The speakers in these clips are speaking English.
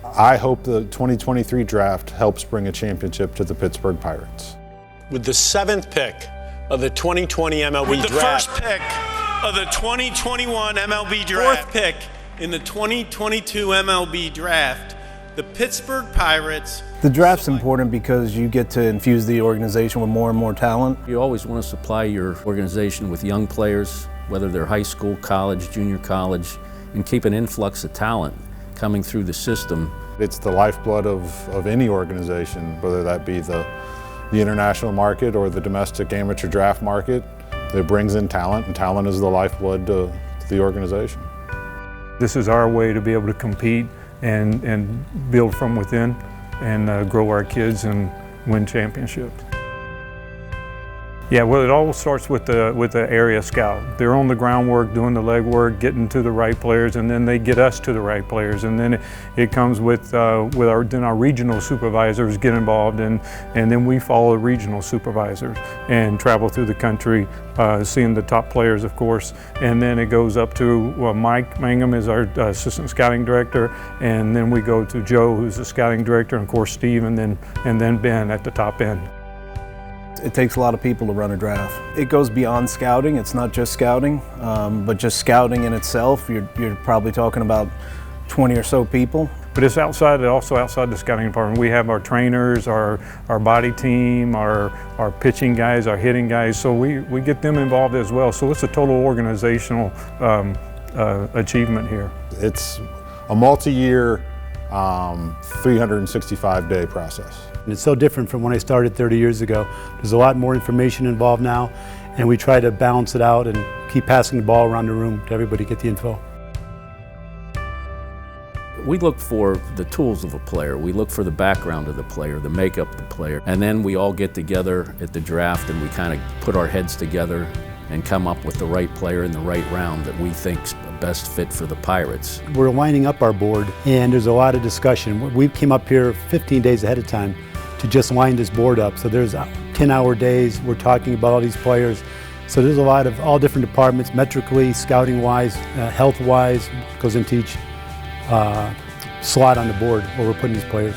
I hope the 2023 draft helps bring a championship to the Pittsburgh Pirates. With the 7th pick of the 2020 MLB With the Draft. first pick of the 2021 MLB Draft. 4th pick in the 2022 MLB Draft, the Pittsburgh Pirates. The draft's important because you get to infuse the organization with more and more talent. You always want to supply your organization with young players, whether they're high school, college, junior college, and keep an influx of talent coming through the system. It's the lifeblood of any organization, whether that be the international market or the domestic amateur draft market. It brings in talent, and talent is the lifeblood to the organization. This is our way to be able to compete and build from within and grow our kids and win championships. Yeah, well, it all starts with the area scout. They're on the groundwork, doing the legwork, getting to the right players, and then they get us to the right players. And then it comes with our regional supervisors get involved, and then we follow the regional supervisors and travel through the country, seeing the top players, of course. And then it goes up to Mike Mangum is our assistant scouting director, and then we go to Joe, who's the scouting director, and of course Steve, and then Ben at the top end. It takes a lot of people to run a draft. It goes beyond scouting. It's not just scouting, but just scouting in itself. You're probably talking about 20 or so people. But it's also outside the scouting department. We have our trainers, our body team, our pitching guys, our hitting guys. So we get them involved as well. So it's a total organizational achievement here. It's a multi-year, 365-day process. And it's so different from when I started 30 years ago. There's a lot more information involved now, and we try to balance it out and keep passing the ball around the room to everybody get the info. We look for the tools of a player. We look for the background of the player, the makeup of the player. And then we all get together at the draft and we kind of put our heads together and come up with the right player in the right round that we think's the best fit for the Pirates. We're lining up our board, and there's a lot of discussion. We came up here 15 days ahead of time to just line this board up. So there's 10-hour days. We're talking about all these players. So there's a lot of all different departments, metrically, scouting-wise, health-wise, goes into each slot on the board where we're putting these players.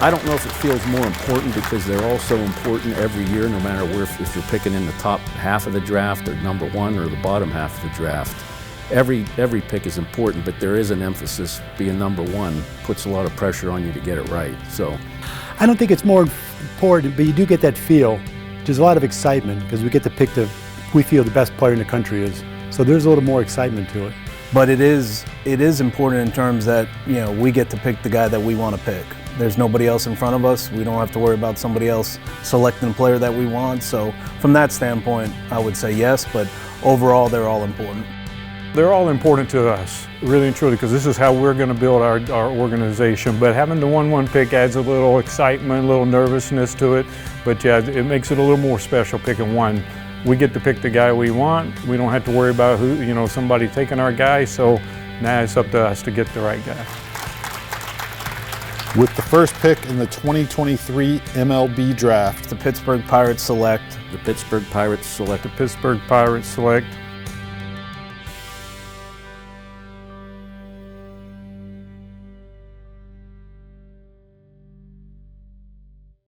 I don't know if it feels more important because they're all so important every year, no matter if you're picking in the top half of the draft or number one or the bottom half of the draft. Every pick is important, but there is an emphasis. Being number one puts a lot of pressure on you to get it right. So, I don't think it's more important, but you do get that feel. There's a lot of excitement because we get to pick we feel the best player in the country is. So there's a little more excitement to it. But it is important in terms that, we get to pick the guy that we want to pick. There's nobody else in front of us. We don't have to worry about somebody else selecting the player that we want. So from that standpoint, I would say yes, but overall, they're all important. They're all important to us, really and truly, because this is how we're going to build our organization. But having the 1-1 pick adds a little excitement, a little nervousness to it. But yeah, it makes it a little more special picking one. We get to pick the guy we want. We don't have to worry about somebody taking our guy. So now it's up to us to get the right guy. With the first pick in the 2023 MLB Draft, The Pittsburgh Pirates select. the Pittsburgh Pirates select. The Pittsburgh Pirates select